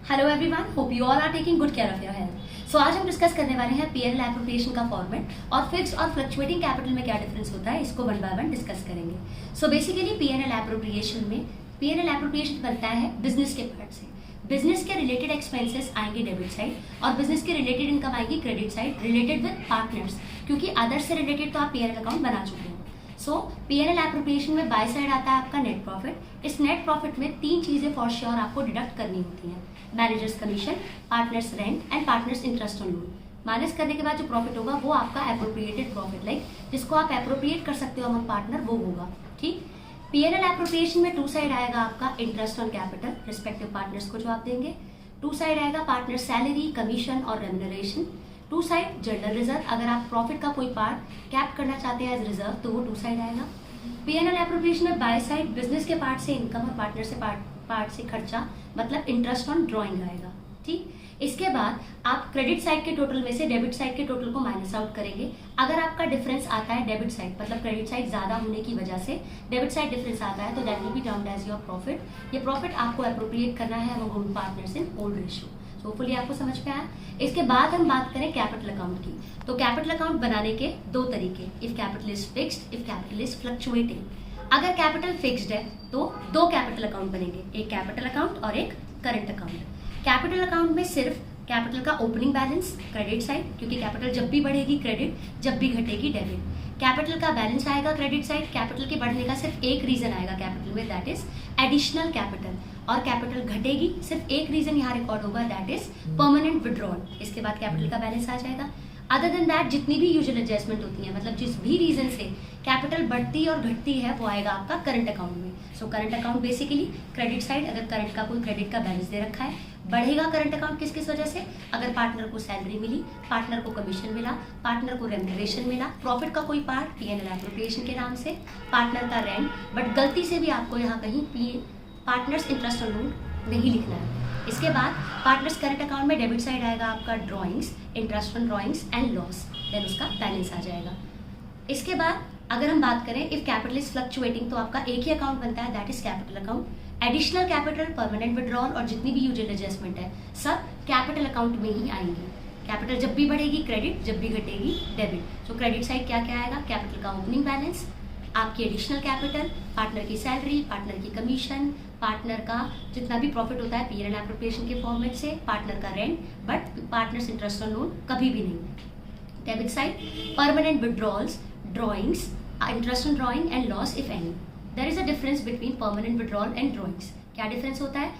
Hello everyone, hope you all are taking good care of your health. So आज हम discuss करने वाले हैं पीएनएल एप्रोप्रिएशन का फॉर्मेट और फिक्स और फ्लक्चुएटिंग कैपिटल में क्या डिफरेंस होता है, इसको वन बाय वन डिस्कस करेंगे। सो बेसिकली पीएनएल एप्रोप्रिएशन बनता है बिजनेस के पार्ट से। बिजनेस के रिलेटेड एक्सपेंसेस आएंगे डेबिट साइड और बिजनेस के रिलेटेड इनकम आएगी credit side related with partners, क्योंकि अदर्स से रिलेटेड तो आप पीएनएल अकाउंट बना चुके हो। सो पीएनएल एप्रोप्रिएशन में बाय साइड आता है आपका नेट प्रॉफिट। इस नेट प्रॉफिट में तीन चीजें फॉर श्योर आपको डिडक्ट करनी होती हैं: managers commission, partners rent and partners interest on loan. Minus करने के बाद जो प्रॉफिट होगा वो आपका एप्रोप्रिएटेड प्रॉफिट, लाइक जिसको आप एप्रोप्रिएट कर सकते हो अमंग पार्टनर, वो होगा। ठीक। पीएनएल एप्रोप्रिएशन में टू साइड आएगा आपका interest on capital respective partners को जो आप देंगे, टू साइड आएगा पार्टनर सैलरी, कमीशन और remuneration, to side general reserve. अगर आप प्रॉफिट का कोई पार्ट कैप करना चाहते हैं एज रिजर्व तो वो टू साइड आएगा। पीएनएल एप्रोप्रिएशन में बाय साइड बिजनेस के पार्ट से इनकम और पार्टनर से पार्ट से खर्चा, मतलब इंटरेस्ट ऑन ड्रॉइंग आएगा। ठीक। इसके बाद आप क्रेडिट साइड के टोटल में से डेबिट साइड के टोटल को माइनस आउट करेंगे। अगर आपका डिफरेंस आता है डेबिट साइड, मतलब क्रेडिट साइड ज्यादा होने की वजह से डेबिट साइड डिफरेंस आता है, तो that will be termed as your profit. ये प्रॉफिट आपको एप्रोप्रिएट करना है among partners in old ratio. So hopefully आपको समझ में आया। इसके बाद हम बात करें कैपिटल अकाउंट की, तो कैपिटल अकाउंट बनाने के दो तरीके: if capital is fixed, if capital is fluctuating. अगर कैपिटल फिक्स्ड है तो दो कैपिटल अकाउंट बनेंगे, एक कैपिटल अकाउंट और एक करंट अकाउंट। कैपिटल अकाउंट में सिर्फ कैपिटल का ओपनिंग बैलेंस क्रेडिट साइड, क्योंकि कैपिटल जब भी बढ़ेगी क्रेडिट, जब भी घटेगी डेबिट। कैपिटल का बैलेंस आएगा क्रेडिट साइड। कैपिटल के बढ़ने का सिर्फ एक रीजन आएगा कैपिटल में, दैट इज एडिशनल कैपिटल। और कैपिटल घटेगी, सिर्फ एक रीजन यहाँ रिकॉर्ड होगा, दैट इज परमानेंट विड्रॉल। इसके बाद कैपिटल का बैलेंस आ जाएगा। अदर देन दैट जितनी भी यूजुअल एडजस्टमेंट होती है, मतलब जिस भी रीजन से कैपिटल बढ़ती और घटती है, वो आएगा आपका करंट अकाउंट में। So current account basically credit side, अगर करंट का कोई क्रेडिट का बैलेंस दे रखा है, बढ़ेगा करंट अकाउंट किस किस वजह से? अगर पार्टनर को सैलरी मिली, पार्टनर को कमीशन मिला, पार्टनर को रेम्युनरेशन मिला, प्रॉफिट का कोई पार्ट पीएनएल एप्रोप्रिएशन के नाम से, पार्टनर का रेंट। बट गलती से भी आपको यहाँ कहीं पार्टनर्स इंटरेस्ट ऑन लोन नहीं लिखना है। इसके बाद पार्टनर्स करंट अकाउंट में डेबिट साइड आएगा आपका drawings, interest on drawings and loss, then उसका बैलेंस आ जाएगा। इसके बाद अगर हम बात करें इफ कैपिटल इज फ्लक्चुएटिंग, तो आपका एक ही अकाउंट बनता है, that is capital account. Additional capital, permanent withdrawal और जितनी भी यूजुअल एडजस्टमेंट है, सब कैपिटल अकाउंट में ही आएंगी। कैपिटल जब भी बढ़ेगी क्रेडिट, जब भी घटेगी डेबिट। तो क्रेडिट साइड क्या क्या आएगा? कैपिटल का ओपनिंग बैलेंस, आपकी एडिशनल कैपिटल, पार्टनर की सैलरी, पार्टनर की कमीशन, पार्टनर का जितना भी प्रॉफिट होता है पीएनएल एप्रोप्रिएशन के फॉर्मेट से, पार्टनर का rent, but partners interest on loan कभी भी नहीं। Debit side permanent withdrawals, drawings, interest on drawing and loss if any. There is a difference between permanent withdrawal and drawings. क्या difference होता है?